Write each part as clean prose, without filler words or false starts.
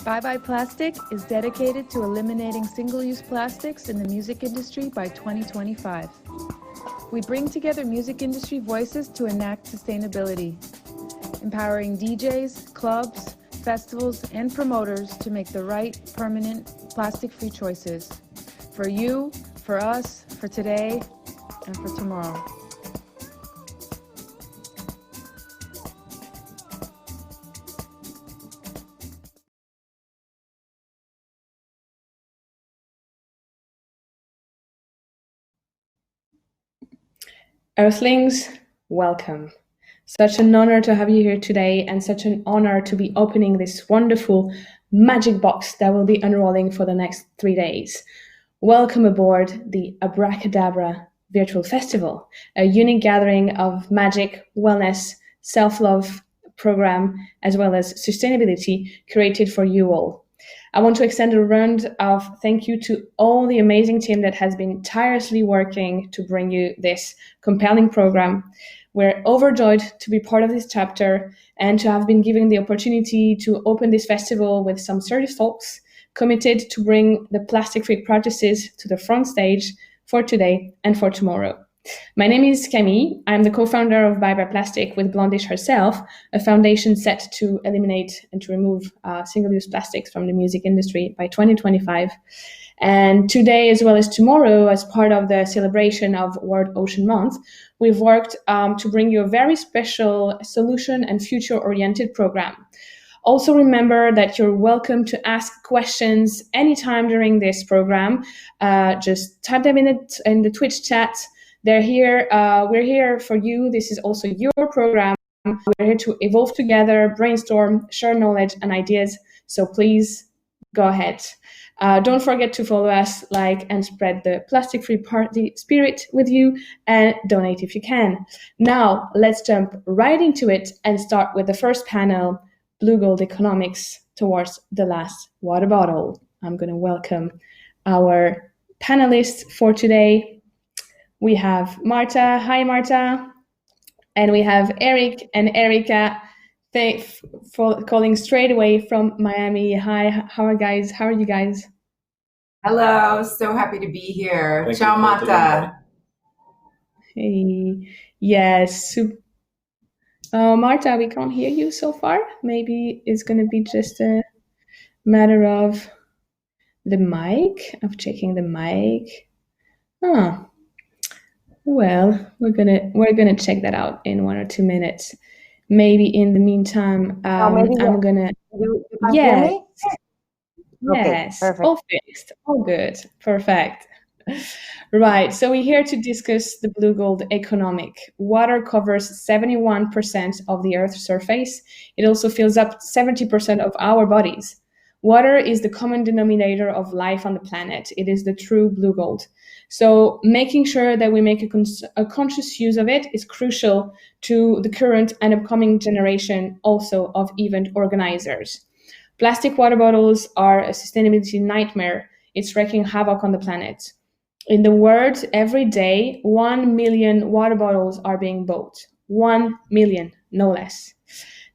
ByeBye Plastic is dedicated to eliminating single-use plastics in the music industry by 2025. We bring together music industry voices to enact sustainability, empowering DJs, clubs, festivals, and promoters to make the right, permanent, plastic-free choices. For you, for us, for today, and for tomorrow. Earthlings, welcome. Such an honor to have you here today, and such an honor to be opening this wonderful magic box that will be unrolling for the next 3 days. Welcome aboard the ABRACADABRA Virtual Festival, a unique gathering of magic, wellness, self-love program, as well as sustainability created for you all. I want to extend a round of thank you to all the amazing team that has been tirelessly working to bring you this compelling program. We're overjoyed to be part of this chapter and to have been given the opportunity to open this festival with some serious folks committed to bring the plastic-free practices to the front stage for today and for tomorrow. My name is Camille. I'm the co-founder of ByeBye Plastics with Blondish herself, a foundation set to eliminate and to remove single-use plastics from the music industry by 2025. And today, as well as tomorrow, as part of the celebration of World Ocean Month, we've worked to bring you a very special solution and future-oriented program. Also remember that you're welcome to ask questions anytime during this program. Just type them in the Twitch chat. They're here. We're here for you. This is also your program. We're here to evolve together, brainstorm, share knowledge and ideas. So please go ahead. Don't forget to follow us, like, and spread the plastic-free party spirit with you, and donate if you can. Now, let's jump right into it and start with the first panel, Blue Gold Economics Towards the Last Water Bottle. I'm going to welcome our panelists for today. We have Marta. Hi, Marta. And we have Eric and Erica. Thanks for calling straight away from Miami. Hi, how are you guys? Hello, so happy to be here. Ciao, Marta. Hey, yes. Marta, we can't hear you so far. Maybe it's going to be just a matter of the mic, of checking the mic. Well, we're gonna check that out in 1 or 2 minutes. Maybe in the meantime, I'm gonna. Yes, Okay, perfect. all fixed, all good, perfect. Right, so we're here to discuss the blue gold economic. Water covers 71% of the Earth's surface. It also fills up 70% of our bodies. Water is the common denominator of life on the planet. It is the true blue gold. So making sure that we make a conscious use of it is crucial to the current and upcoming generation also of event organizers. Plastic water bottles are a sustainability nightmare. It's wreaking havoc on the planet. In the world, every day, 1 million water bottles are being bought. 1 million, no less.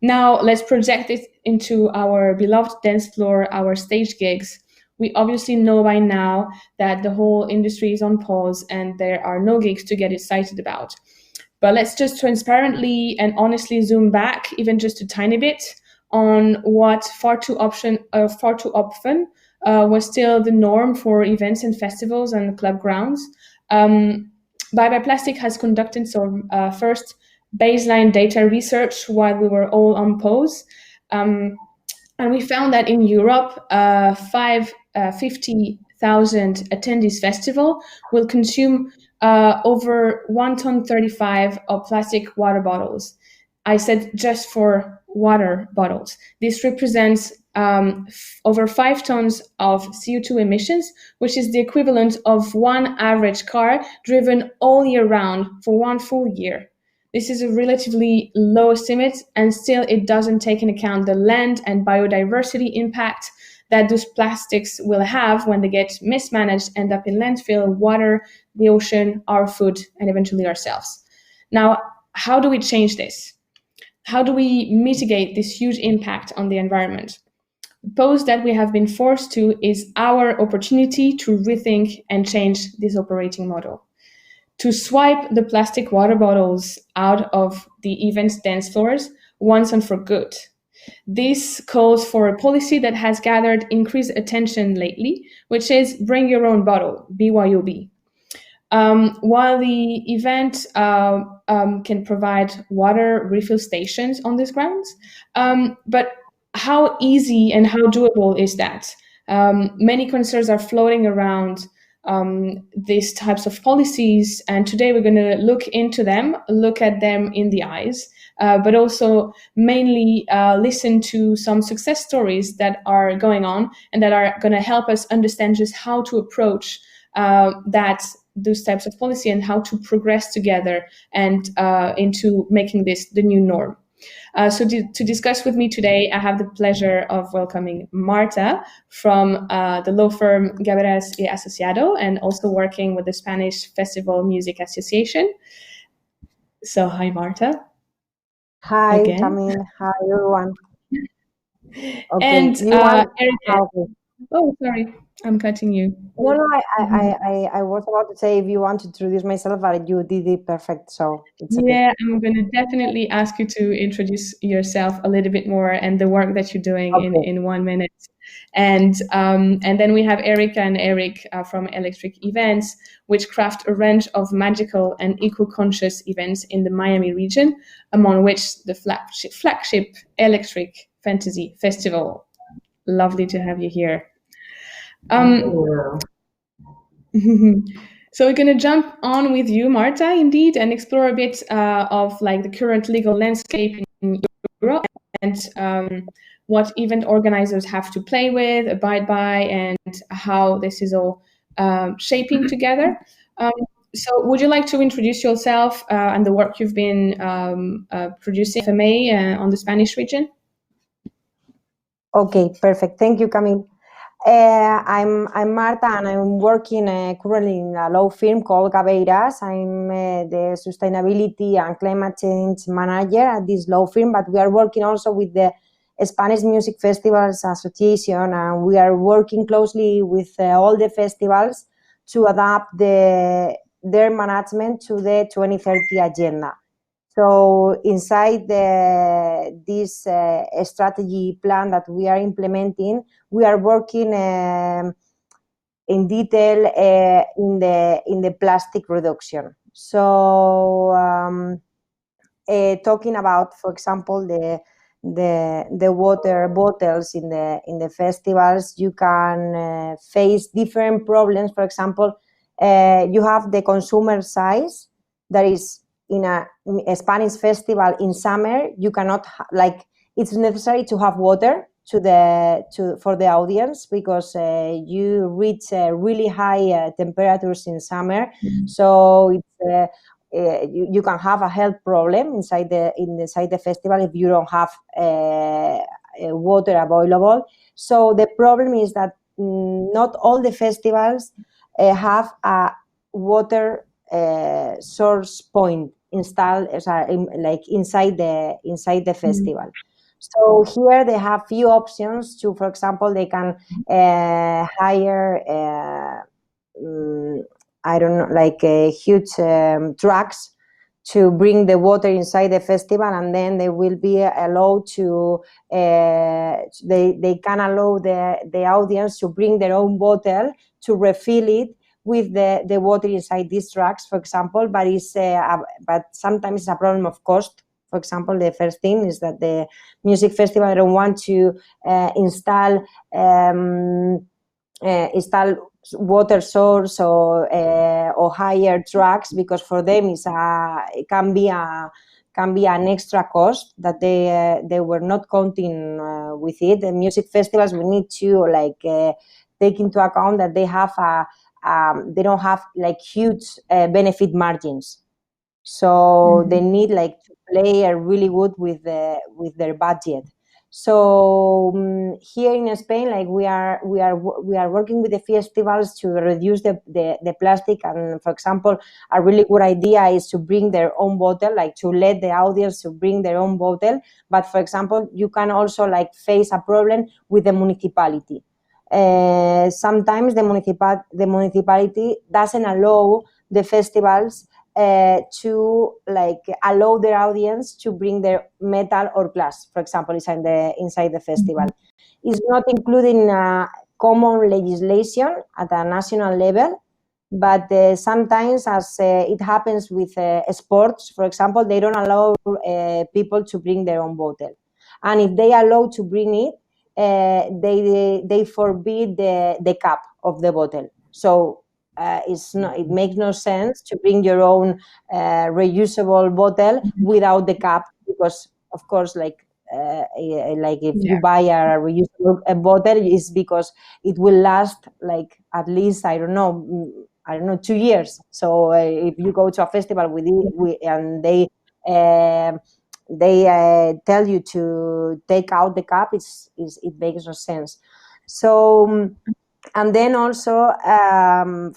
Now, let's project it into our beloved dance floor, our stage gigs. We obviously know by now that the whole industry is on pause and there are no gigs to get excited about. But let's just transparently and honestly zoom back even just a tiny bit on what far too often was still the norm for events and festivals and club grounds. ByeBye Plastic has conducted some first baseline data research while we were all on pause. And we found that in Europe, 50,000 attendees festival will consume over 1.35 tons of plastic water bottles. I said just for water bottles. This represents over 5 tons of CO2 emissions, which is the equivalent of one average car driven all year round for 1 full year. This is a relatively low estimate, and still it doesn't take into account the land and biodiversity impact that those plastics will have when they get mismanaged, end up in landfill, water, the ocean, our food, and eventually ourselves. Now, how do we change this? How do we mitigate this huge impact on the environment? post that we have been forced to is our opportunity to rethink and change this operating model, to swipe the plastic water bottles out of the event's dance floors once and for good. This calls for a policy that has gathered increased attention lately, which is bring your own bottle, BYOB. While the event can provide water refill stations on these grounds, but how easy and how doable is that? Many concerns are floating around these types of policies, and today we're going to look into them, look at them in the eyes, but also mainly listen to some success stories that are going on and that are going to help us understand just how to approach those types of policy and how to progress together and into making this the new norm. So to discuss with me today, I have the pleasure of welcoming Marta from the law firm ByeBye y Asociación, and also working with the Spanish Festival Music Association. So hi, Marta. Hi, again. Camille. Hi, everyone. Okay, and Erika. Oh, sorry, I'm cutting you. No, I was about to say if you want to introduce myself, but you did it perfect, so it's okay. Yeah, I'm going to definitely ask you to introduce yourself a little bit more and the work that you're doing in 1 minute. And then we have Erika and Eric from ElektrikEventz, which craft a range of magical and eco-conscious events in the Miami region, among which the flagship Elektrik Fantasy Festival. Lovely to have you here. So we're going to jump on with you, Marta, indeed, and explore a bit of like the current legal landscape in Europe and what event organizers have to play with, abide by, and how this is all shaping together. So would you like to introduce yourself and the work you've been producing FMA on the Spanish region? Okay, perfect. Thank you, Camille. I'm Marta, and I'm working currently in a law firm called ByeBye. I'm the sustainability and climate change manager at this law firm, but we are working also with the Spanish Music Festivals Association, and we are working closely with all the festivals to adapt their management to the 2030 agenda. So inside this strategy plan that we are implementing, we are working in detail in the plastic reduction. So talking about, for example, the water bottles in the festivals, you can face different problems. For example, you have the consumer size that is in a Spanish festival in summer. You cannot it's necessary to have water for the audience because you reach really high temperatures in summer. So it's you can have a health problem inside the festival if you don't have water available. So the problem is that not all the festivals have a water source point installed inside the festival. So here they have few options to, for example, they can hire huge trucks to bring the water inside the festival, and then they will be allowed to they can allow the audience to bring their own bottle to refill it with the water inside these trucks, for example, but sometimes it's a problem of cost. For example, the first thing is that the music festival don't want to install water source or hire trucks because for them it can be an extra cost that they were not counting with it. The music festivals, we need to take into account that they have they don't have huge benefit margins, so they need to play really good with their budget. So here in Spain, like we are working with the festivals to reduce the plastic. And for example, a really good idea is to bring their own bottle, like to let the audience to bring their own bottle. But for example, you can also like face a problem with the municipality. Sometimes the municipality doesn't allow the festivals to like allow their audience to bring their metal or glass, for example, inside the festival. It's not included in common legislation at a national level, but sometimes, as it happens with sports, for example, they don't allow people to bring their own bottle, and if they allow to bring it, they forbid the cap of the bottle. So it makes no sense to bring your own reusable bottle without the cap, because of course, like if you buy a reusable bottle, it's because it will last like at least I don't know 2 years. So if you go to a festival with it and they tell you to take out the cap, it makes no sense. So and then also,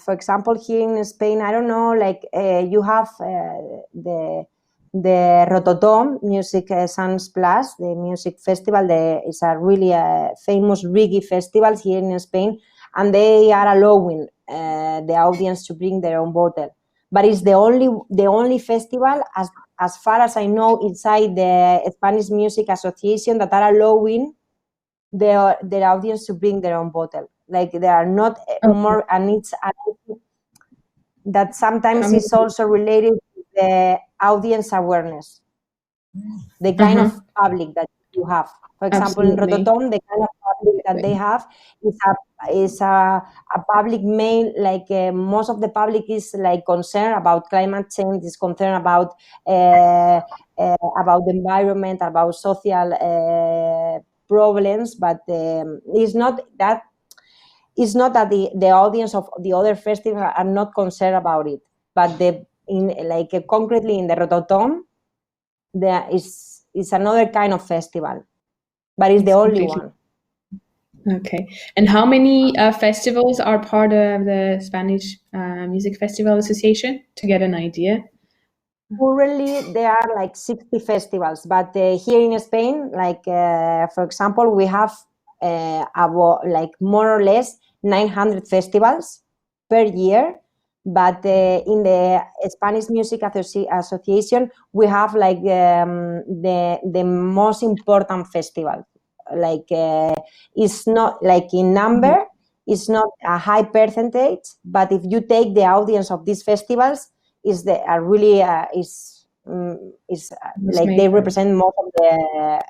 for example, here in Spain, I don't know, like you have the Rototom Music Sans Plus, the music festival. It's a really famous reggae festival here in Spain, and they are allowing the audience to bring their own bottle. But it's the only festival, as far as I know, inside the Spanish Music Association, that are allowing their audience to bring their own bottle. Like they are not more, and it's that sometimes is also related to the audience awareness, the kind of public that you have. For example, in Rototom, the kind of public that they have is a public main, like most of the public is like concerned about climate change, is concerned about the environment, about social problems, but it's not that the audience of the other festivals are not concerned about it, but concretely in the Rototom, there is another kind of festival, but it's the only one. Okay. And how many festivals are part of the Spanish Music Festival Association, to get an idea? Currently, there are like 60 festivals, but here in Spain, like for example, we have about like more or less 900 festivals per year. But in the Spanish Music Association, we have like the most important festival. Like it's not like in number, it's not a high percentage, but if you take the audience of these festivals, is they represent most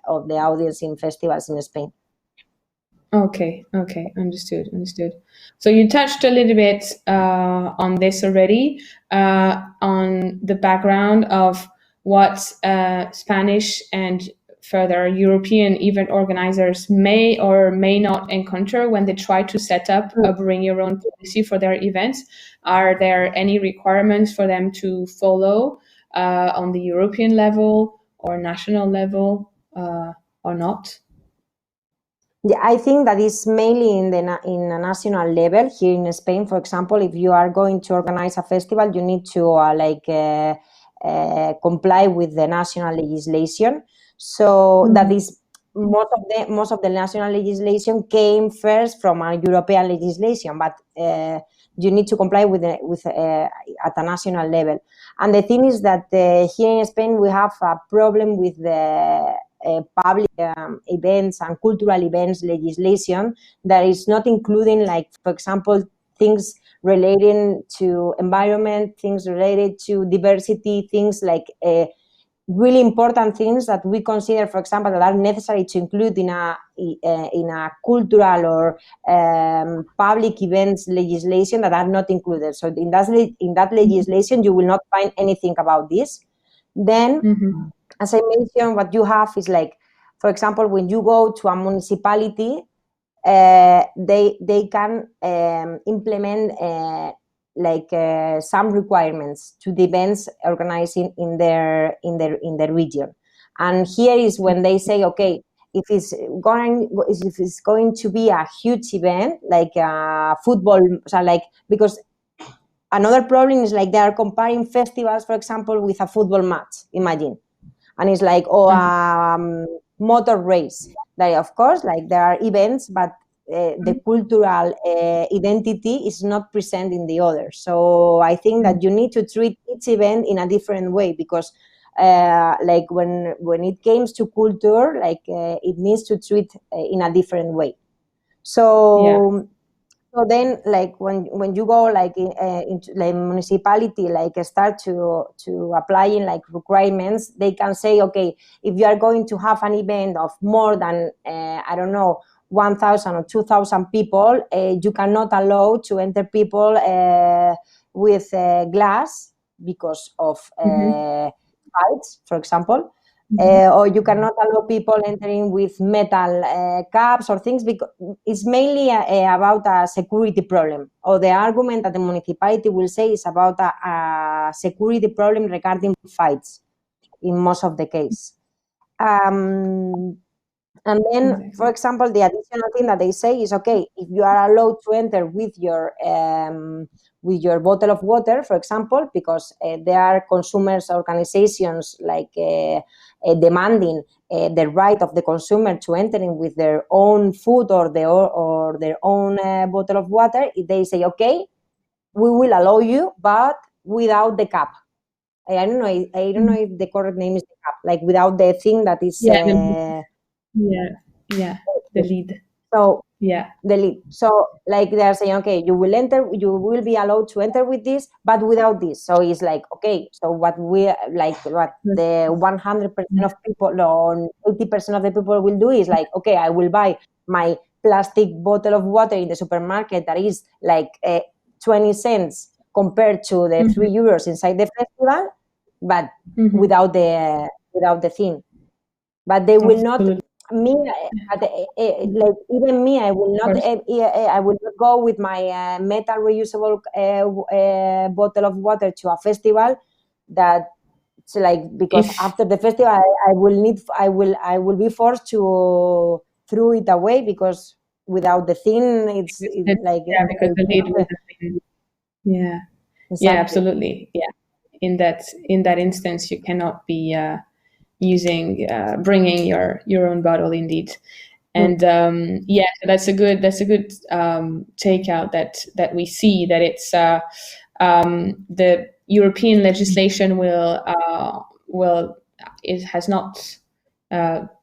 of the audience in festivals in Spain. Okay, understood. So you touched a little bit on this already, on the background of what Spanish and further European event organizers may or may not encounter when they try to set up a bring your own policy for their events. Are there any requirements for them to follow on the European level or national level or not? Yeah, I think that is mainly in a national level. Here in Spain, for example, if you are going to organize a festival, you need to comply with the national legislation. So that is most of the national legislation came first from a European legislation, but you need to comply with at a national level. And the thing is that here in Spain we have a problem with the public events and cultural events legislation that is not including, like, for example, things relating to environment, things related to diversity, things like really important things that we consider, for example, that are necessary to include in a cultural or public events legislation that are not included. So in that legislation, you will not find anything about this. Then, as I mentioned, what you have is, like, for example, when you go to a municipality, they can implement some requirements to the events organizing in their region. And here is when they say, okay, if it's going to be a huge event like football, so like, because another problem is like they are comparing festivals, for example, with a football match, imagine. And it's like, motor race. Like, of course, like there are events, but the cultural identity is not present in the other. So I think that you need to treat each event in a different way, because like when it comes to culture, like it needs to treat in a different way. So so then, like when you go like into like municipality, like start to applying like requirements, they can say, okay, if you are going to have an event of more than I don't know, 1,000 or 2,000 people, you cannot allow to enter people with glass because of fights, for example. Or you cannot allow people entering with metal caps or things, because it's mainly about a security problem. Or the argument that the municipality will say is about a security problem regarding fights in most of the case. And then, for example, the additional thing that they say is, okay, if you are allowed to enter with your bottle of water, for example, because there are consumers organizations like demanding the right of the consumer to enter in with their own food or their own bottle of water, they say, okay, we will allow you, but without the cap. I don't know if the correct name is the cap, like without the thing that is the lid. So the lid. So like they are saying, okay, you will be allowed to enter with this, but without this. So it's like, okay, so what the 100% of people or 80% of the people will do is like, okay, I will buy my plastic bottle of water in the supermarket that is like 20 cents compared to the 3 euros inside the festival, but without the thing. But they will not. Me, like even me, I will not. I will not go with my metal reusable bottle of water to a festival. That's like, because after the festival, I will be forced to throw it away, because without the thing, it's like because the lid with the thing. Exactly. Absolutely. In that instance, you cannot be bringing your own bottle, indeed. And so that's a good takeout that we see, that it's the European legislation it has not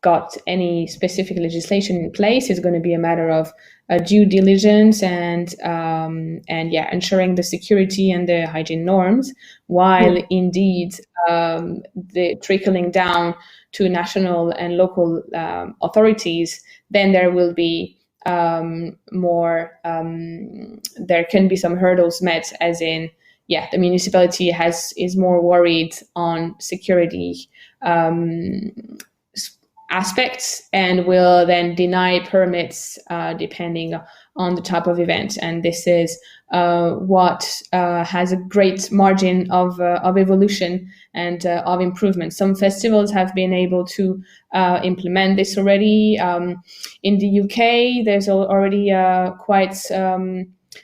got any specific legislation in place. It's going to be a matter of due diligence and ensuring the security and the hygiene norms, while indeed the trickling down to national and local authorities, then there will be more. There can be some hurdles met, as in, the municipality is more worried on security aspects, and will then deny permits depending on the type of event. And this is what has a great margin of evolution and of improvement. Some festivals have been able to implement this already. In the UK, there's already quite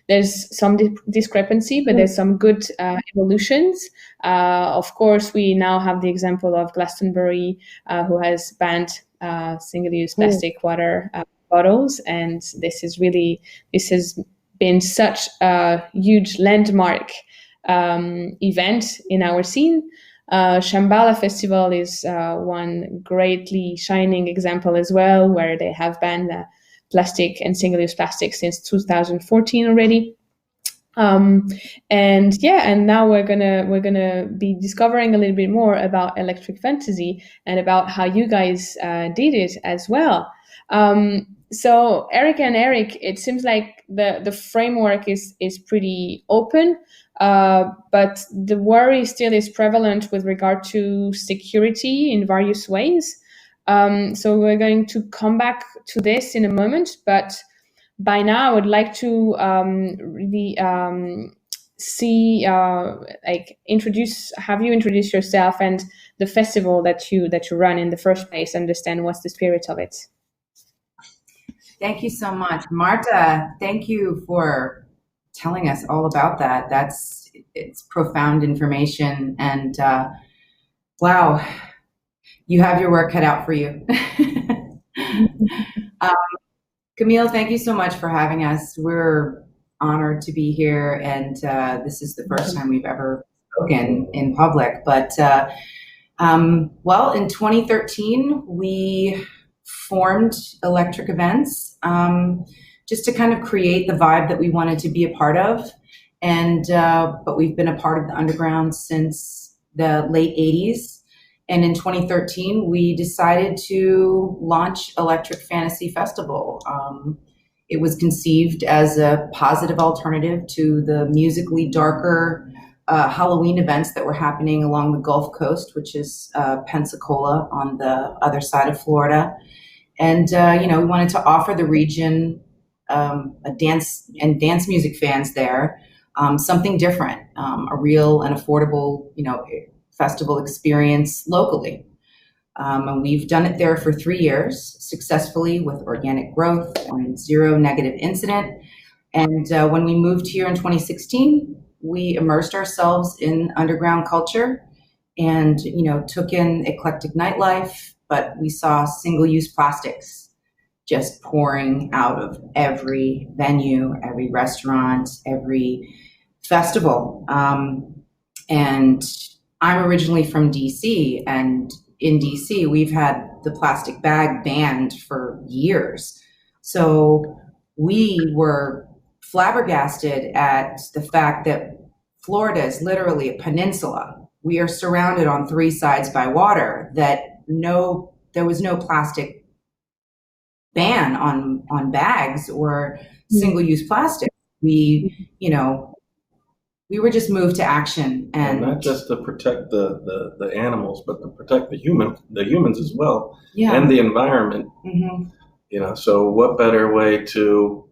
there's some discrepancy, but there's some good evolutions. Of course, we now have the example of Glastonbury, who has banned single-use plastic water bottles, and this has been such a huge landmark event in our scene. Shambhala Festival is one greatly shining example as well, where they have banned plastic and single-use plastic since 2014 already. And now we're gonna be discovering a little bit more about Electric Fantasy and about how you guys did it as well. So Eric, it seems like the framework is pretty open, but the worry still is prevalent with regard to security in various ways. So we're going to come back to this in a moment, but by now I would like to really see, have you introduced yourself and the festival that you run in the first place, understand what's the spirit of it? Thank you so much, Marta. Thank you for telling us all about that. It's profound information, and wow, you have your work cut out for you. Camille, thank you so much for having us. We're honored to be here, and this is the first time we've ever spoken in public. But well, in 2013, we formed ElektrikEventz just to kind of create the vibe that we wanted to be a part of. And but we've been a part of the underground since the late 80s. And in 2013, we decided to launch Elektrik Fantasy Festival. It was conceived as a positive alternative to the musically darker Halloween events that were happening along the Gulf Coast, which is Pensacola on the other side of Florida. And, we wanted to offer the region a dance music fans there something different, a real and affordable, festival experience locally. And we've done it there for 3 years successfully with organic growth and zero negative incident. And when we moved here in 2016, we immersed ourselves in underground culture and, took in eclectic nightlife, but we saw single-use plastics just pouring out of every venue, every restaurant, every festival. And I'm originally from DC, and in DC, we've had the plastic bag banned for years. So we were flabbergasted at the fact that Florida is literally a peninsula. We are surrounded on 3 sides by water, that there was no plastic ban on bags or single-use plastic. We were just moved to action, and not just to protect the animals, but to protect the humans as well, and the environment. Mm-hmm. So what better way to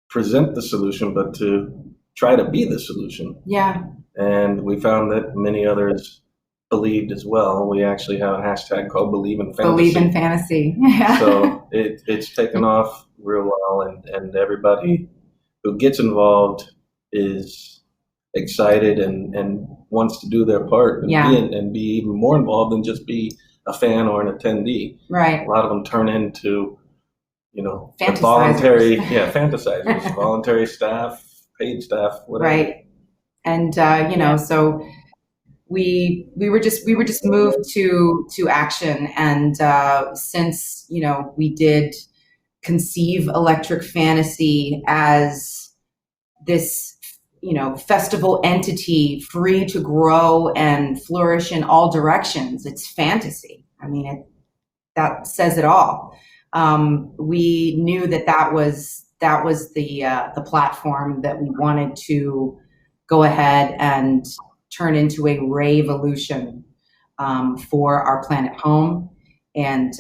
present the solution, but to try to be the solution? Yeah. And we found that many others believed as well. We actually have a hashtag called Believe in Fantasy. Believe in Fantasy. So it's taken off real well, and everybody who gets involved is excited and wants to do their part and be even more involved than just be a fan or an attendee. Right. A lot of them turn into, fantasizers. Voluntary, fantasizers, voluntary staff, paid staff, whatever. Right. And so we were just moved to action, and since we did conceive Elektrik Fantasy as this festival entity free to grow and flourish in all directions. It's fantasy. I mean, that says it all. We knew that was the platform that we wanted to go ahead and turn into a revolution for our planet home, and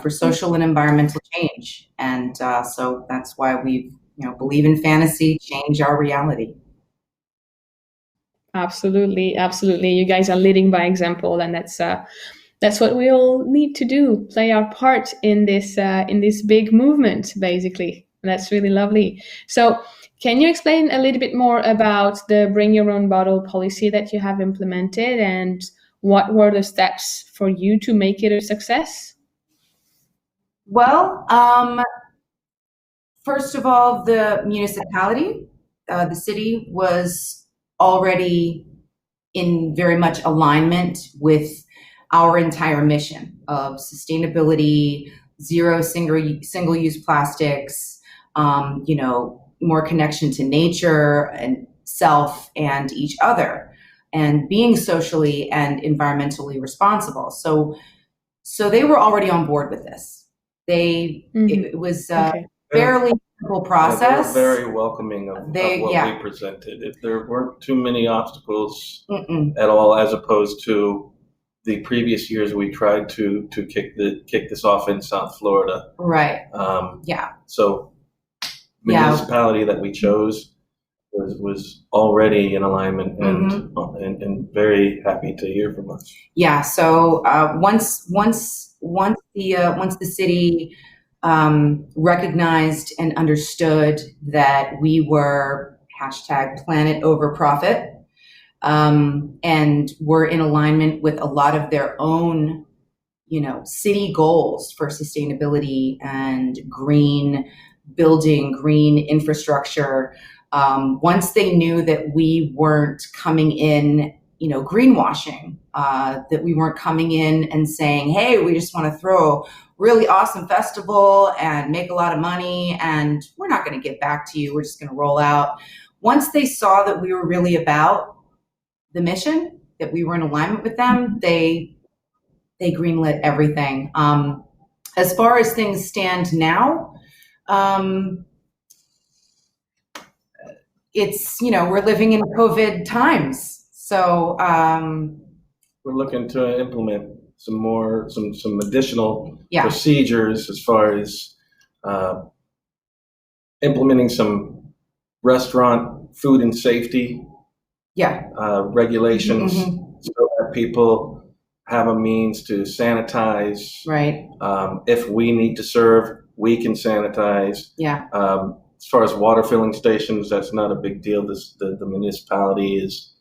for social and environmental change. And so that's why we believe in fantasy, change our reality. Absolutely. You guys are leading by example, and that's what we all need to do, play our part in this big movement, basically. And that's really lovely. So can you explain a little bit more about the Bring Your Own Bottle policy that you have implemented, and what were the steps for you to make it a success? Well, first of all, the municipality, the city, was already in very much alignment with our entire mission of sustainability, zero single-use plastics, more connection to nature and self and each other, and being socially and environmentally responsible. So they were already on board with this. It was fairly simple process. They were very welcoming of what we presented. If there weren't too many obstacles at all, as opposed to the previous years, we tried to kick this off in South Florida. Right. So municipality that we chose was already in alignment, and very happy to hear from us. Yeah. So once the city recognized and understood that we were #planet over profit, and were in alignment with a lot of their own, city goals for sustainability and green building, green infrastructure. Once they knew that we weren't coming in, greenwashing, that we weren't coming in and saying, hey, we just want to throw a really awesome festival and make a lot of money, and we're not going to get back to you, we're just going to roll out. Once they saw that we were really about the mission, that we were in alignment with them, they greenlit everything. As far as things stand now, it's, we're living in COVID times. So we're looking to implement some additional procedures as far as implementing some restaurant food and safety regulations, so that people have a means to sanitize. Right. If we need to serve, we can sanitize. Yeah. As far as water filling stations, that's not a big deal. The municipality is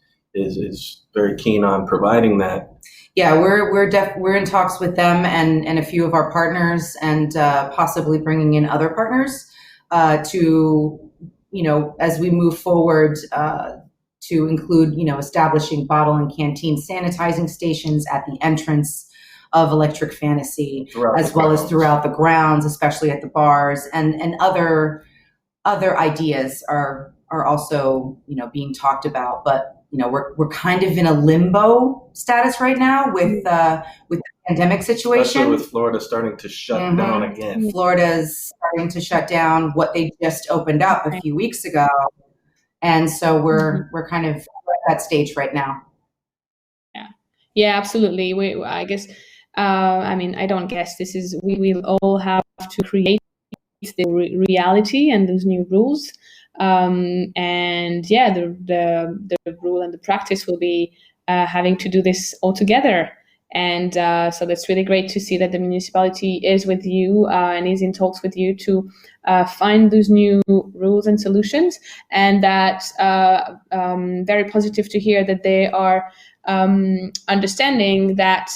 very keen on providing that. Yeah, we're in talks with them and a few of our partners, and possibly bringing in other partners to, as we move forward, to include, establishing bottle and canteen sanitizing stations at the entrance of Electric Fantasy, as well as throughout the grounds, especially at the bars, and other ideas are also, being talked about. But we're kind of in a limbo status right now with the pandemic situation. Especially with Florida starting to shut down again. Florida's starting to shut down what they just opened up a few weeks ago. And so we're kind of at that stage right now. Yeah, absolutely. I guess, I don't guess, we will all have to create the reality and those new rules. The rule and the practice will be having to do this all together. And so that's really great to see that the municipality is with you and is in talks with you to find those new rules and solutions. And that's very positive to hear that they are understanding that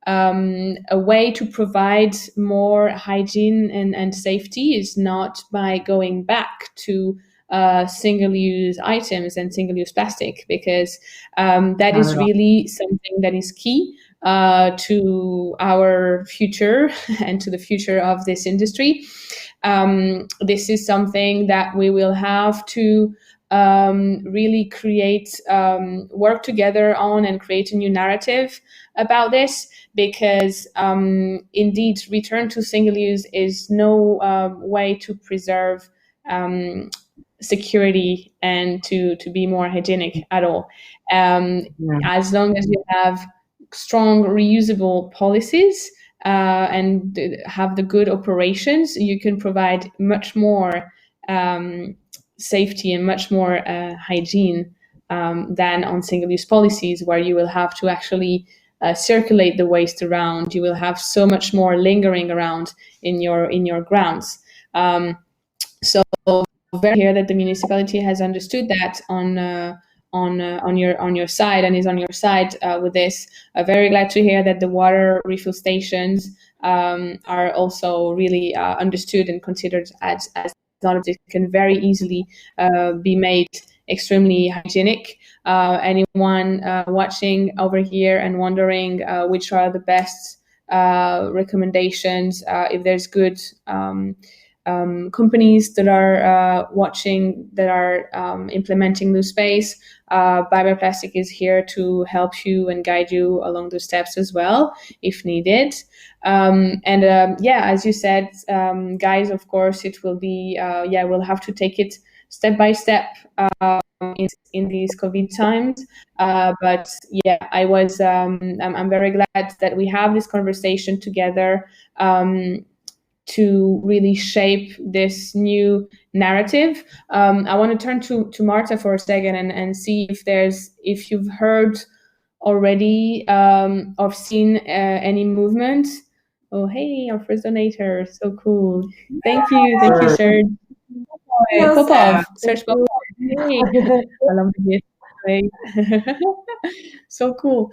a way to provide more hygiene and safety is not by going back to single-use items and single-use plastic, because that is really something that is key to our future and to the future of this industry. This is something that we will have to really create, work together on, and create a new narrative about this, because indeed return to single use is no way to preserve security and to be more hygienic at all. As long as you have strong reusable policies and have the good operations, you can provide much more safety and much more hygiene than on single-use policies, where you will have to actually circulate the waste around. You will have so much more lingering around in your grounds. So very here that the municipality has understood that on your side and is on your side with this. Very glad to hear that the water refill stations are also really understood and considered as it can very easily be made extremely hygienic. Anyone watching over here and wondering which are the best recommendations, if there's good companies that are watching, that are implementing the space, ByeBye Plastic is here to help you and guide you along those steps as well, if needed. As you said, guys, of course, it will be, we'll have to take it step by step in these COVID times. I'm very glad that we have this conversation together. to really shape this new narrative. I want to turn to Marta for a second and see if you've heard already or seen any movement. Oh, hey, our first donator, so cool. Thank you, Serge. Popov, Serge Popov. Hey, I love the gift. So cool.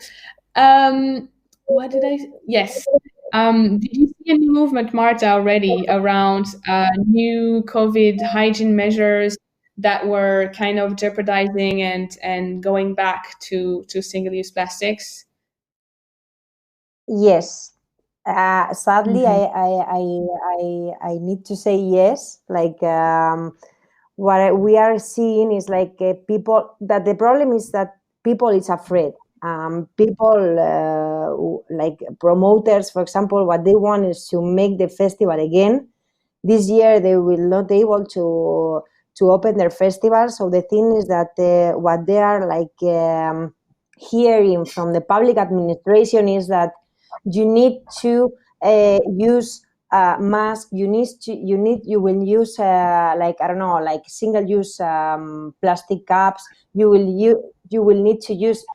What did I? Yes. Did you see any movement, Marta, already around new COVID hygiene measures that were kind of jeopardizing and going back to single-use plastics? Yes. Sadly, I need to say yes. Like what we are seeing is like people. That the problem is that people is afraid. People like promoters, for example, what they want is to make the festival again. This year they will not be able to open their festival. So the thing is that what they are like hearing from the public administration is that you need to use mask. You will use like I don't know, like single-use plastic cups. You will need to use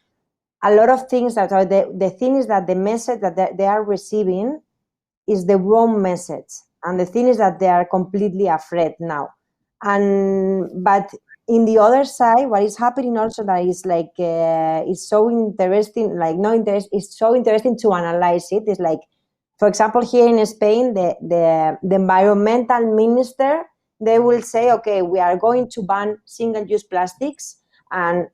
a lot of things. That are the thing is that the message that they are receiving is the wrong message, and the thing is that they are completely afraid now. But in the other side, what is happening also that is like it's so interesting. Like it's so interesting to analyze it. It's like, for example, here in Spain, the environmental minister, they will say, okay, we are going to ban single-use plastics, and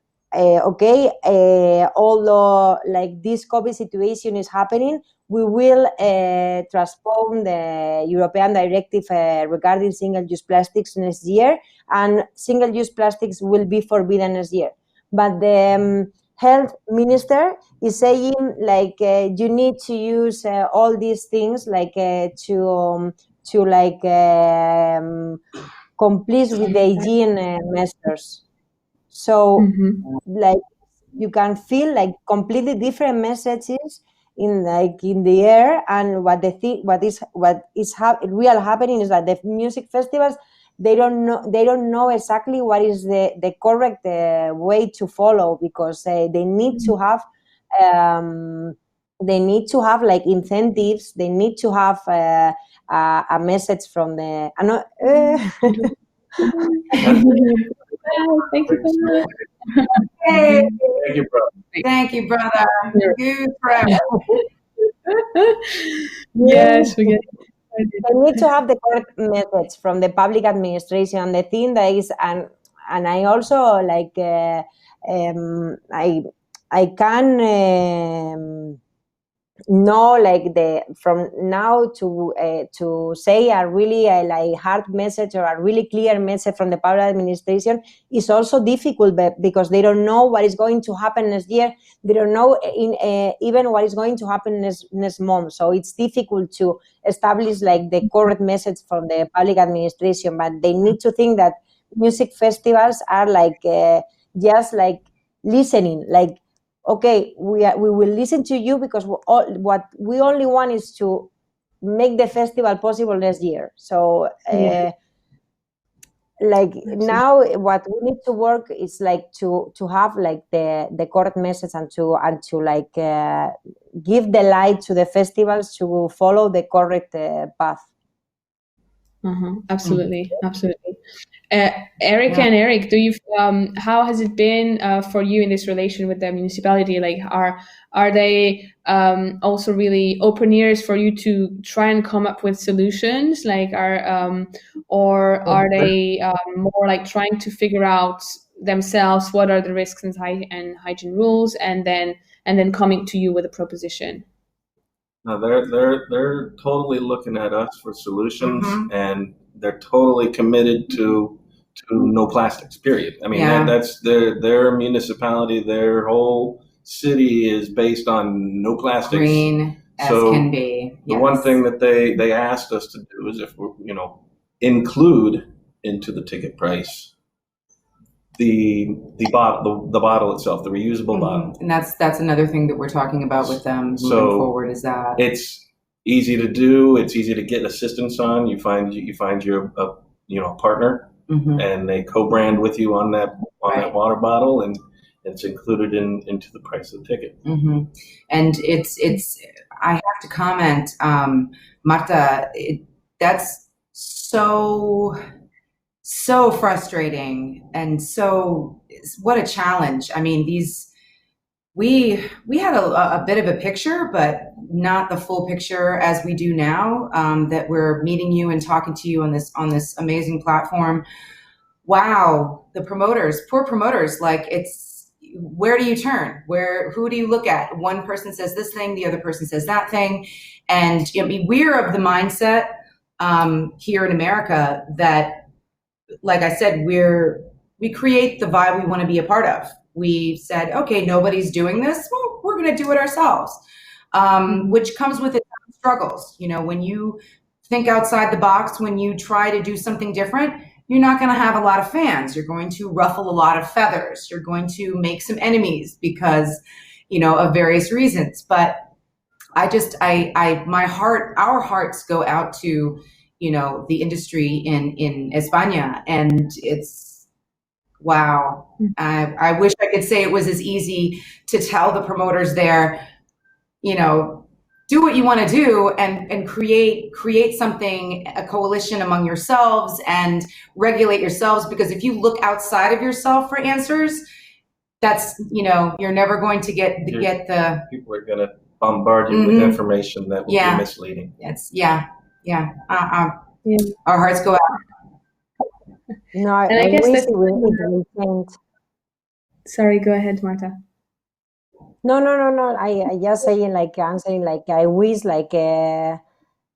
although like this COVID situation is happening, we will transform the European directive regarding single-use plastics next year, and single-use plastics will be forbidden next year. But the health minister is saying like you need to use all these things like to like complete with the hygiene measures. So like you can feel like completely different messages in the air, and what is real happening is that the music festivals, they don't know exactly what is the correct way to follow, because they need to have like incentives. They need to have a message from the Thank you so much. Hey. Thank you, brother. Thank you, brother. Good friend. Yes, we get it. They need to have the correct message from the public administration. The thing that is, and I also like I can know like from now to say a really like hard message or a really clear message from the public administration is also difficult, because they don't know what is going to happen next year. They don't know even what is going to happen next month. So it's difficult to establish like the correct message from the public administration. But they need to think that music festivals are like just like listening, like, okay, we will listen to you, because what we only want is to make the festival possible next year. So like now what we need to work is like to have like the correct message, and to like give the light to the festivals to follow the correct path. Absolutely. Erica and Eric, do you how has it been for you in this relation with the municipality? Like, are they also really open ears for you to try and come up with solutions? Like, or are they more like trying to figure out themselves what are the risks and hygiene rules, and then coming to you with a proposition? No, they're totally looking at us for solutions, and they're totally committed to no plastics, period. I mean, that's their municipality, their whole city is based on no plastics. Green as can be. The one thing that they asked us to do is, if we're, include into the ticket price the bottle itself, the reusable bottle. And that's another thing that we're talking about with them moving forward, is that easy to do. It's easy to get assistance on. You find your partner, and they co-brand with you on that water bottle, and it's included into the price of the ticket. And it's I have to comment, Marta, that's so frustrating, and so what a challenge. I mean, we had a bit of a picture, but not the full picture as we do now, that we're meeting you and talking to you on this amazing platform. Wow, the poor promoters, like, where do you turn? Who do you look at? One person says this thing, the other person says that thing. And we're of the mindset here in America that, like I said, we create the vibe we want to be a part of. We said, okay, nobody's doing this. Well, we're going to do it ourselves, which comes with its own struggles. When you think outside the box, when you try to do something different, you're not going to have a lot of fans. You're going to ruffle a lot of feathers. You're going to make some enemies because, of various reasons. But our hearts go out to, the industry in España, and it's, wow. I wish I could say it was as easy to tell the promoters there, do what you want to do and create something, a coalition among yourselves, and regulate yourselves. Because if you look outside of yourself for answers, that's, you're never going to get the people are going to bombard you with information that will be misleading. Our hearts go out. No, and I guess that's really think. Sorry, go ahead, Marta. No. I just saying, like, answering, like, I wish, like, the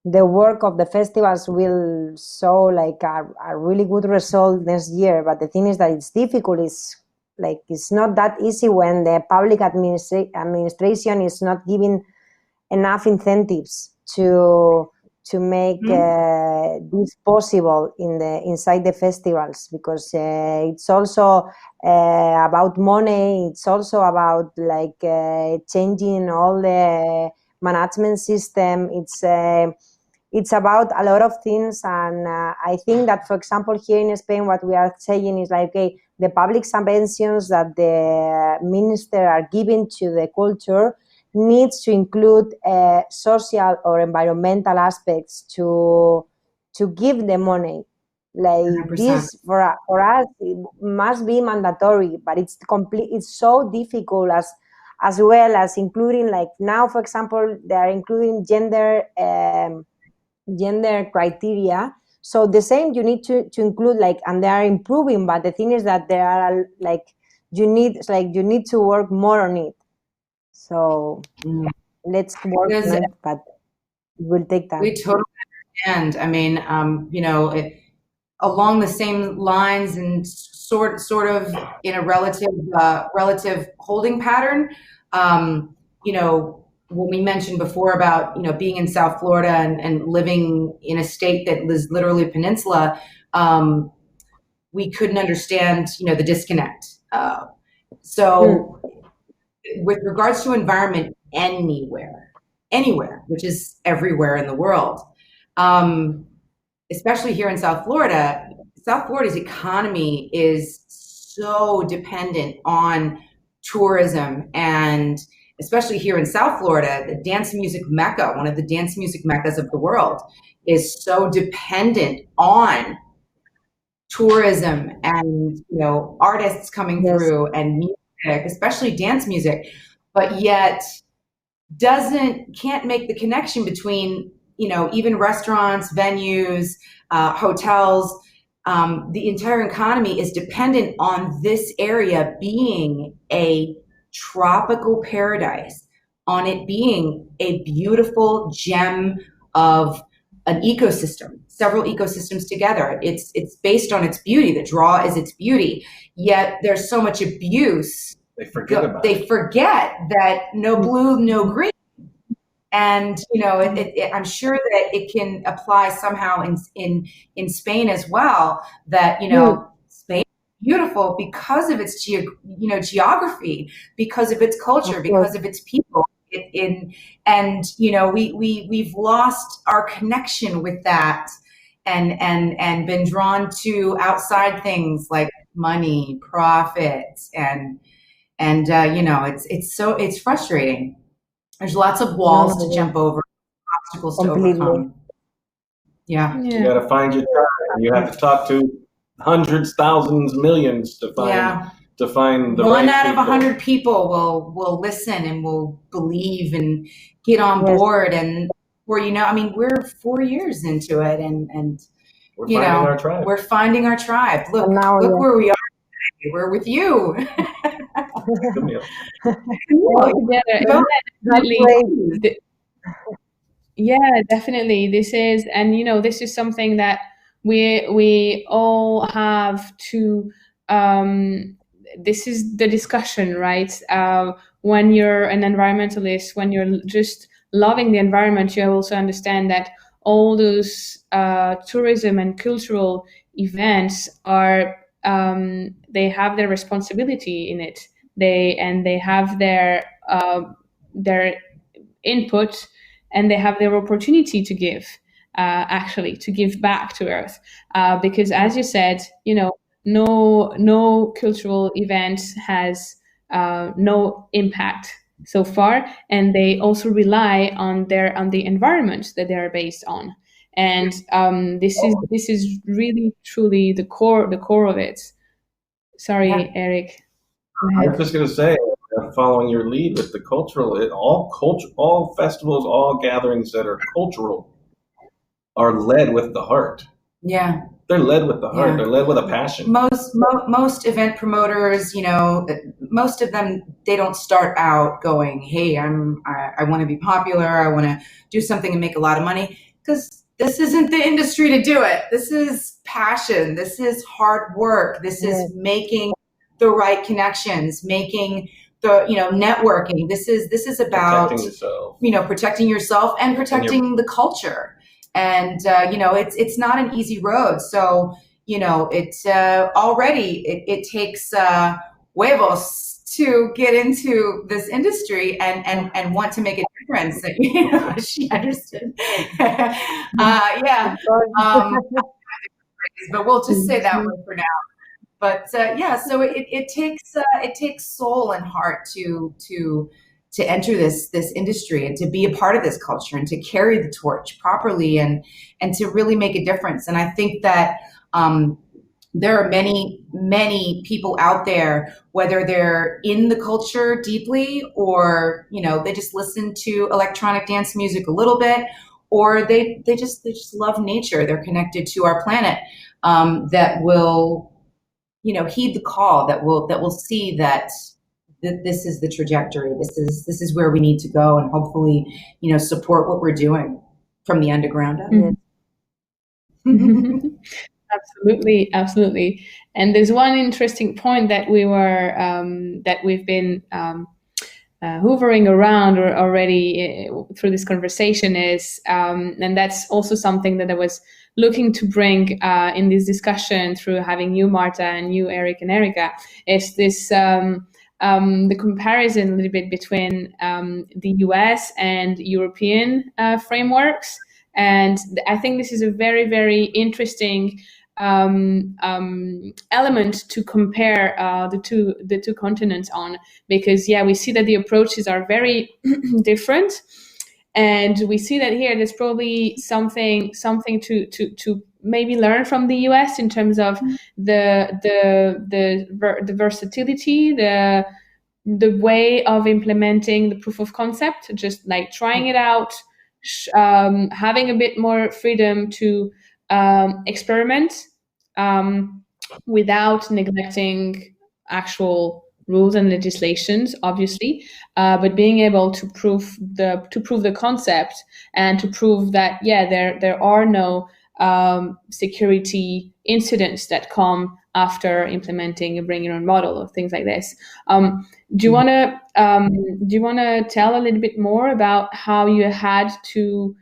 work of the festivals will show, like, a really good result next year. But the thing is that it's difficult. It's not that easy when the public administration is not giving enough incentives to make this possible inside the festivals, because it's also about money. It's also about, like, changing all the management system. It's about a lot of things, and I think that, for example, here in Spain, what we are saying is, like, okay, the public subventions that the minister are giving to the culture needs to include social or environmental aspects to give the money. Like 100%. This for us, it must be mandatory, but it's so difficult as well as including, like, now, for example, they are including gender criteria. So the same you need to include, like, and they are improving, but the thing is that there are, like, you need to work more on it. So let's work on it, but it will take time. We totally understand. I mean, along the same lines and sort of in a relative holding pattern, when we mentioned before about, being in South Florida and living in a state that is literally a peninsula, we couldn't understand, the disconnect. With regards to environment, anywhere, which is everywhere in the world, especially here in South Florida, South Florida's economy is so dependent on tourism, and especially here in South Florida, the dance music mecca, one of the dance music meccas of the world, is so dependent on tourism and, artists coming through and music, especially dance music, but yet can't make the connection between, even restaurants, venues, hotels. The entire economy is dependent on this area being a tropical paradise, on it being a beautiful gem of an ecosystem, several ecosystems together. It's based on its beauty. The draw is its beauty. Yet there's so much abuse. They forget that no blue, no green. And, I'm sure that it can apply somehow in Spain as well, that, Spain is beautiful because of its geography, because of its culture, because of its people. and we've lost our connection with that, and been drawn to outside things like money, profits, and it's frustrating. There's lots of walls to jump over, obstacles to overcome. Yeah. You got to find your tribe. You have to talk to hundreds, thousands, millions to find the one right out of people. 100 people will listen and will believe and get on board. And we're 4 years into it, and we're finding our tribe. We're finding our tribe. Look where we are today. We're with you. Camille. Yeah, definitely. This is something that we all have to. This is the discussion, right? When you're an environmentalist, when you're just loving the environment, you also understand that all those tourism and cultural events are they have their responsibility in it. They have their input, and they have their opportunity to give, to give back to Earth, because as you said, no cultural event has no impact so far, and they also rely on the environment that they are based on, and this is really truly the core of it. Sorry, Eric. I was just going to say, following your lead with the cultural, all festivals, all gatherings that are cultural are led with the heart. Yeah. They're led with the heart. Yeah. They're led with a passion. Most event promoters, most of them, they don't start out going, hey, I want to be popular. I want to do something and make a lot of money, because this isn't the industry to do it. This is passion. This is hard work. This is making the right connections, making the, networking. This is about protecting yourself and protecting the culture. And, it's not an easy road. So, it's already, it takes huevos to get into this industry and want to make a difference. She understood. But we'll just say that one for now. But so it takes soul and heart to enter this industry and to be a part of this culture and to carry the torch properly and to really make a difference. And I think that there are many people out there, whether they're in the culture deeply or they just listen to electronic dance music a little bit, or they just love nature. They're connected to our planet, that will heed the call, that will see that this is the trajectory. This is where we need to go, and hopefully, support what we're doing from the underground up. Mm-hmm. Absolutely. And there's one interesting point that we've been hovering around already through this conversation is, and that's also something that I was looking to bring in this discussion through having you, Marta, and you, Eric and Erica, is this the comparison a little bit between the US and European frameworks. And I think this is a very, very interesting element to compare the two continents on, because we see that the approaches are very different, and we see that here there's probably something to maybe learn from the US in terms of the versatility, the way of implementing the proof of concept, just like trying it out, having a bit more freedom to experiment without neglecting actual rules and legislations, obviously, but being able to prove the concept and to prove that there are no security incidents that come after implementing a bring your own model or things like this. Do you want to tell a little bit more about how you had to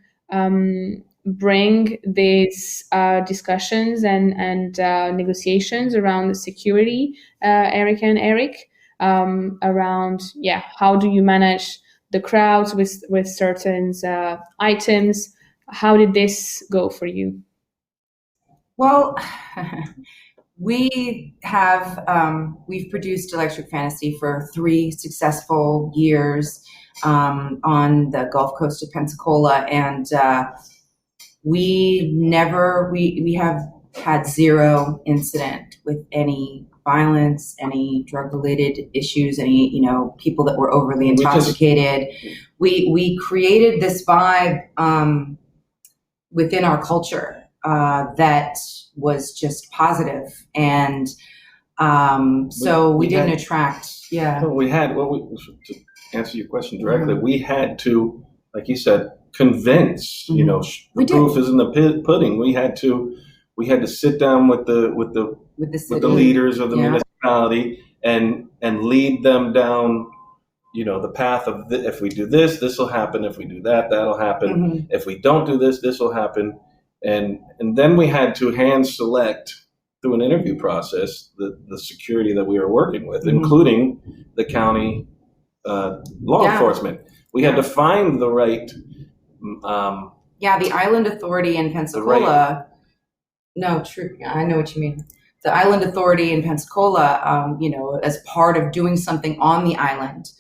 bring these discussions and negotiations around the security, Erica and Eric, around how do you manage the crowds with certain items. How did this go for you? Well, we've produced Electric Fantasy for 3 successful years on the Gulf Coast of Pensacola, and we have had 0 incident with any violence, any drug-related issues, any people that were overly intoxicated. We created this vibe within our culture that was just positive, and so we didn't attract. Yeah, we had. To answer your question directly, we had to, like you said, convince. The proof is in the pudding. We had to sit down with the leaders of the municipality and lead them down, the path of if we do this, this will happen. If we do that, that'll happen. If we don't do this, this will happen. And then we had to hand select through an interview process the security that we were working with, including the county law enforcement. We had to find the right. The Island Authority in Pensacola. No, true. I know what you mean. The Island Authority in Pensacola, as part of doing something on the island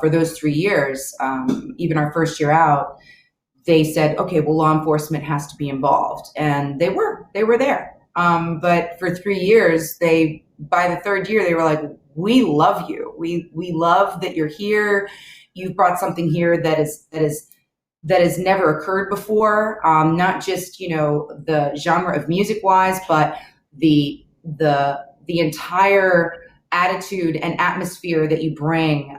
for those 3 years, even our first year out, they said, okay, well, law enforcement has to be involved. And they were there. But for 3 years, by the 3rd year, they were like, we love you. We love that you're here. You've brought something here that has never occurred before. Not just, the genre of music wise, but the entire attitude and atmosphere that you bring.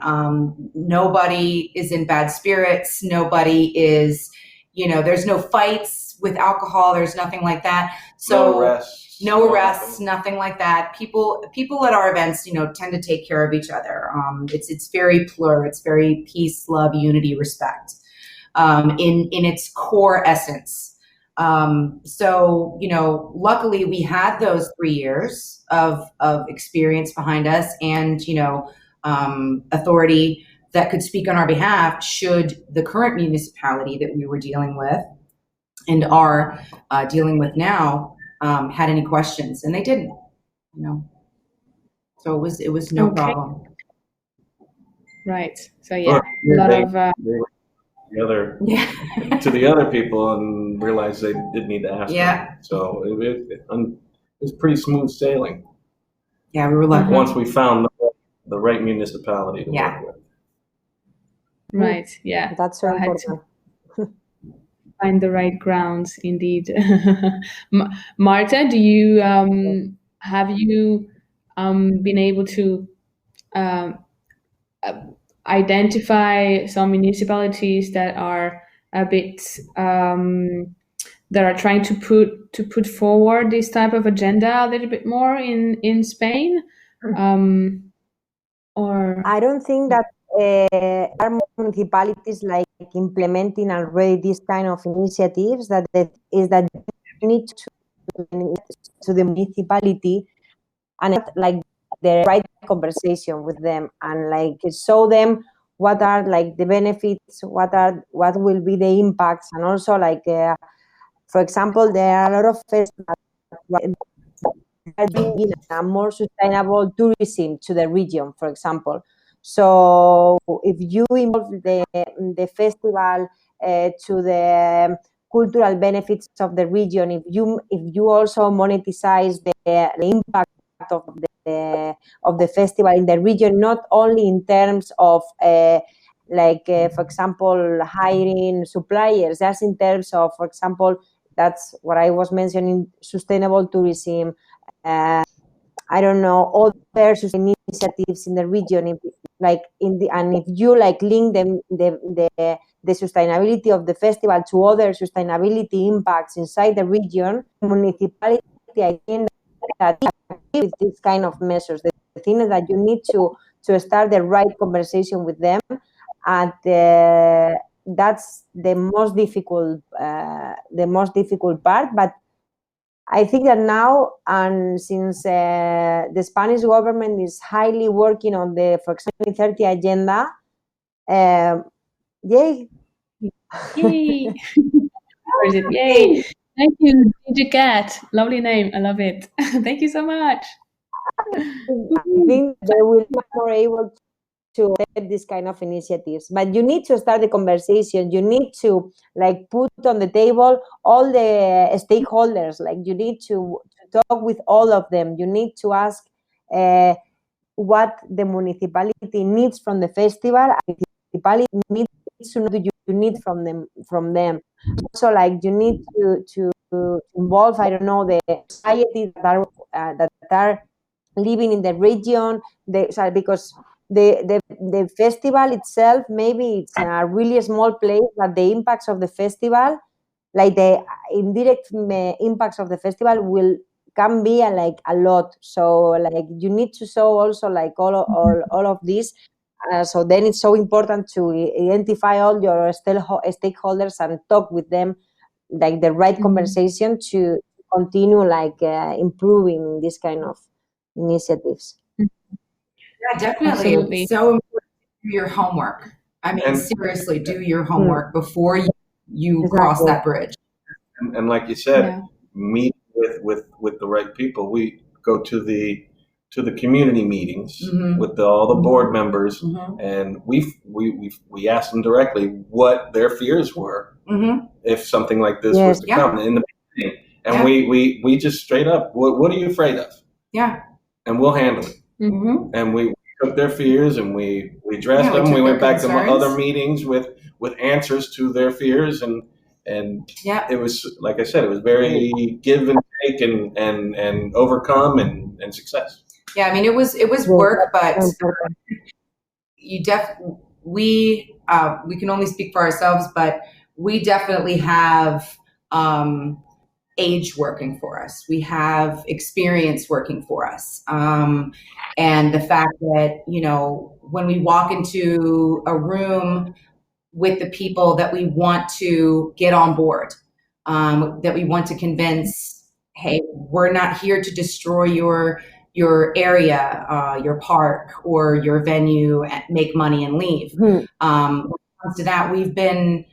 Nobody is in bad spirits. Nobody is, there's no fights with alcohol. There's nothing like that. So no arrests, nothing like that. People at our events, tend to take care of each other. It's very pure. It's very peace, love, unity, respect, in its core essence. So, luckily we had those 3 years of experience behind us and, authority that could speak on our behalf should the current municipality that we were dealing with and are dealing with now had any questions, and they didn't, So it was no problem. Right. So a lot of to the other people and realized they didn't need to ask them. So it was pretty smooth sailing. Yeah, we were lucky. Once we found the right municipality to work with. Right, yeah. That's so important. Find the right grounds, indeed. Marta, do you have you been able to identify some municipalities that are a bit that are trying to put forward this type of agenda a little bit more in Spain? Or I don't think that are municipalities like implementing already these kind of initiatives. That you need to the municipality and like the right conversation with them and like show them what are like the benefits, what will be the impacts, and also like for example, there are a lot of festivals that bring a more sustainable tourism to the region, for example. So if you involve the festival to the cultural benefits of the region, if you also monetize the impact of the festival in the region, not only in terms of for example, hiring suppliers, just in terms of, for example, that's what I was mentioning, sustainable tourism, I don't know, other initiatives in the region, if you like link them the sustainability of the festival to other sustainability impacts inside the region, municipality, I think that with this kind of measures, the thing is that you need to start the right conversation with them, and that's the most difficult part. But I think that now, and since the Spanish government is highly working on the, for example, 2030 agenda, Yay! Yay! Where is it? Yay! Thank you, DJ Cat. Lovely name. I love it. Thank you so much. I think they will be more able to get this kind of initiatives, but you need to start the conversation. You need to like put on the table all the stakeholders. Like you need to talk with all of them. You need to ask what the municipality needs from the festival. The municipality needs to know what you need from them. Also, like you need to involve, I don't know, the society that are living in the region. Because the festival itself, maybe it's a really small place, but the impacts of the festival, like the indirect impacts of the festival can be like a lot. So like you need to show also like all of this. So then it's so important to identify all your stakeholders and talk with them, like the right conversation to continue like improving this kind of initiatives. Yeah, definitely. Absolutely. It's so important to do your homework. I mean, seriously, do your homework before you cross that bridge. And like you said, meet with the right people. We go to the community meetings with all the board members, and we asked them directly what their fears were if something like this was to come in the beginning. And we just straight up, what are you afraid of? Yeah. And we'll handle it. And we took their fears and we addressed them. We went back to other meetings with answers to their fears, and it was, like I said, it was very give and take and overcome and success. Yeah, I mean, it was work, but we can only speak for ourselves, but we definitely have age working for us. We have experience working for us. And the fact that, when we walk into a room with the people that we want to get on board, that we want to convince, hey, we're not here to destroy your area, your park or your venue, make money and leave. When it comes to that, we've been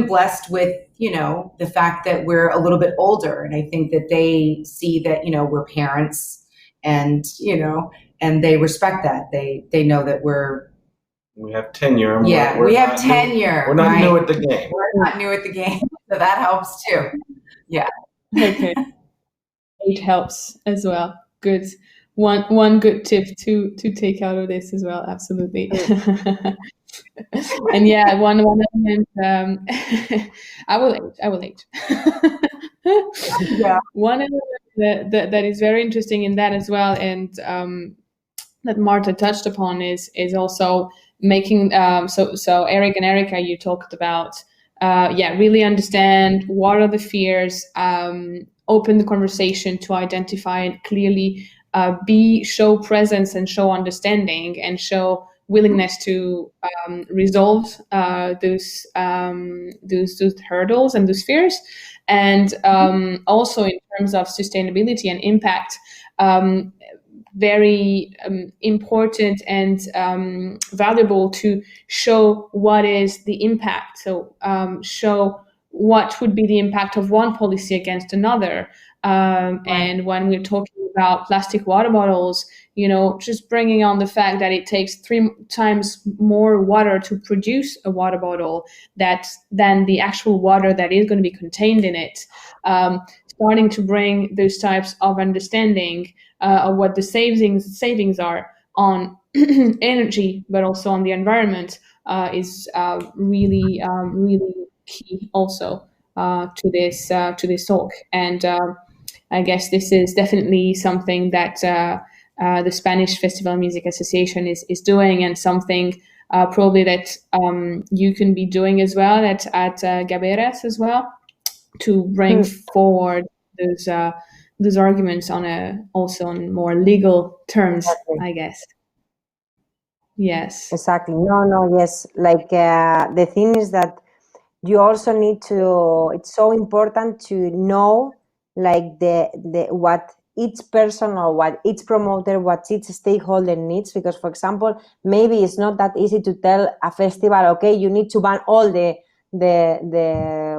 blessed with, the fact that we're a little bit older. And I think that they see that, we're parents and, and they respect that. They know that we have tenure. Yeah, we have tenure. We're not new at the game. We're not new at the game. So that helps too. Yeah. Okay. It helps as well. Good. One good tip to take out of this as well. Absolutely. And yeah, one element. I will age. Yeah. One element that is very interesting in that as well, and that Marta touched upon is also making. So Eric and Erica, you talked about. Really understand what are the fears. Open the conversation to identify it clearly. Show presence and show understanding and show willingness to resolve those hurdles and those fears. And also in terms of sustainability and impact, very important and valuable to show what is the impact. So show what would be the impact of one policy against another. And when we're talking about plastic water bottles, just bringing on the fact that it takes 3 times more water to produce a water bottle than the actual water that is going to be contained in it. Starting to bring those types of understanding of what the savings are on energy, but also on the environment is really key also to this talk. And I guess this is definitely something that the Spanish Festival Music Association is doing, and something probably that you can be doing as well at Gaberas as well, to bring forward those arguments also on more legal terms, I guess. Yes. Exactly. No. Yes. Like the thing is that you also need to. It's so important to know like the what each person or what each promoter, what each stakeholder needs. Because, for example, maybe it's not that easy to tell a festival, okay, you need to ban all the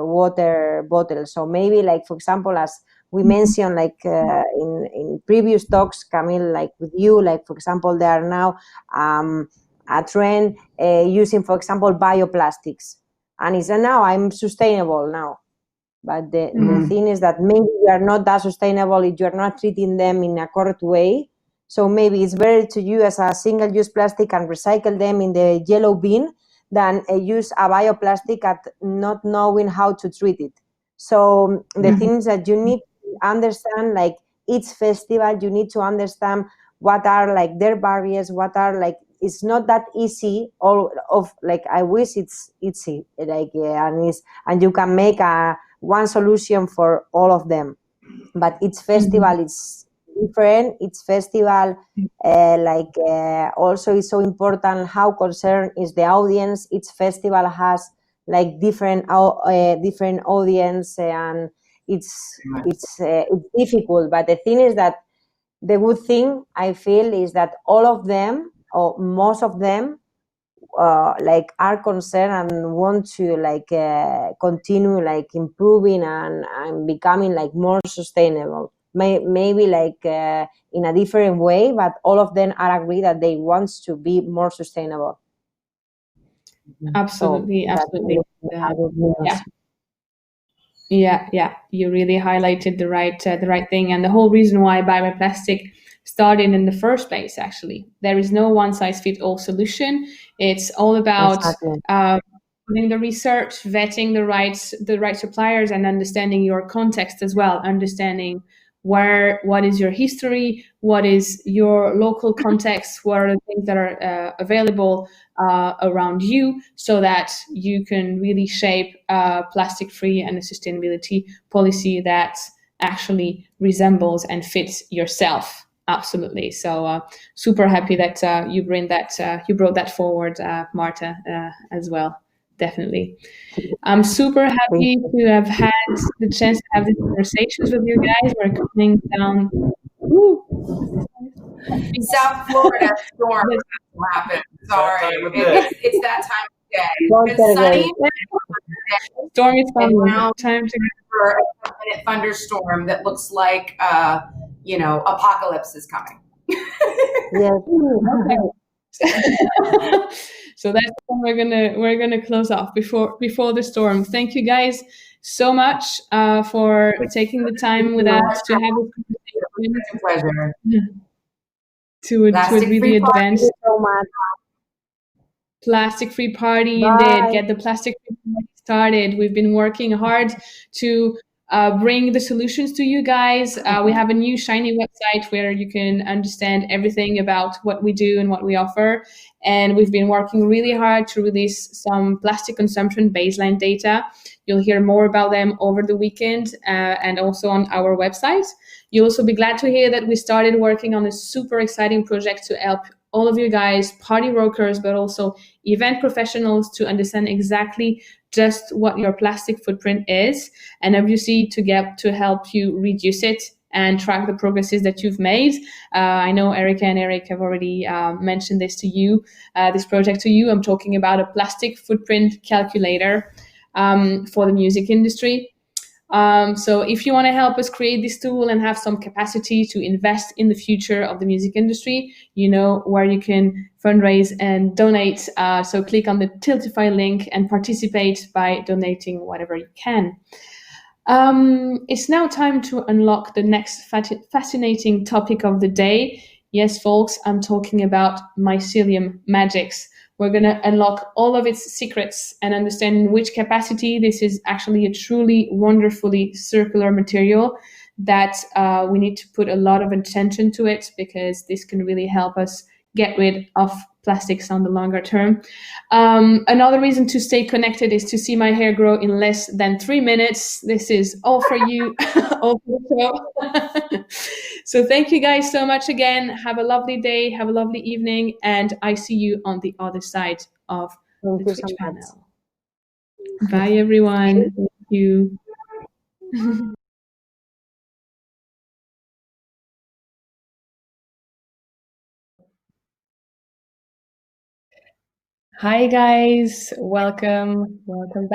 water bottles. So maybe, like, for example, as we mentioned, like in previous talks, Camille, like with you, like, for example, there are now a trend using, for example, bioplastics. And it's now I'm sustainable now. But the thing is that maybe you are not that sustainable if you are not treating them in a correct way. So maybe it's better to use a single-use plastic and recycle them in the yellow bin than use a bioplastic at not knowing how to treat it. So the things that you need to understand, like each festival, you need to understand what are like their barriers, what are like, it's not that easy, all of like, I wish it's easy, like, and you can make one solution for all of them. But each festival is different. Each festival, also is so important how concerned is the audience. Each festival has like different audience, and it's difficult. But the thing is that the good thing I feel is that all of them, or most of them, like are concerned and want to like continue like improving and becoming like more sustainable. Maybe like in a different way, but all of them are agree that they want to be more sustainable. Absolutely, so absolutely. Yeah. You really highlighted the right thing, and the whole reason why ByeBye Plastic started in the first place. Actually, there is no one-size-fits-all solution. It's all about doing the research, vetting the right suppliers, and understanding your context as well. Understanding what is your history, what is your local context, what are the things that are available around you, so that you can really shape a plastic-free and a sustainability policy that actually resembles and fits yourself. Absolutely. So super happy that you brought that forward, Marta, as well. Definitely. I'm super happy to have had the chance to have these conversations with you guys. We're coming down. South Florida storm happened. Sorry. It's that time of day. It's sunny. Storm is coming. Time to for a 10-minute thunderstorm that looks like apocalypse is coming. So that's when we're gonna close off before the storm. Thank you guys so much for taking the time with us to have this conversation. It's a pleasure. To a really advanced plastic-free party. Indeed, get the plastic-free party started. We've been working hard to bring the solutions to you guys. We have a new shiny website where you can understand everything about what we do and what we offer. And we've been working really hard to release some plastic consumption baseline data. You'll hear more about them over the weekend and also on our website. You'll also be glad to hear that we started working on a super exciting project to help all of you guys, party rockers, but also event professionals, to understand exactly just what your plastic footprint is, and obviously to help you reduce it and track the progresses that you've made. I know Erica and Eric have already mentioned this to you, this project to you. I'm talking about a plastic footprint calculator for the music industry. So if you want to help us create this tool and have some capacity to invest in the future of the music industry, you know where you can fundraise and donate. So click on the Tiltify link and participate by donating whatever you can. It's now time to unlock the next fascinating topic of the day. Yes, folks, I'm talking about mycelium magics. We're going to unlock all of its secrets and understand in which capacity this is actually a truly wonderfully circular material that we need to put a lot of attention to it, because this can really help us get rid of plastics on the longer term. Another reason to stay connected is to see my hair grow in less than 3 minutes. This is all for you, all for the show. So thank you guys so much again. Have a lovely day, have a lovely evening, and I see you on the other side of the Twitch panel. Bye everyone. Thank you. Hi guys, welcome back.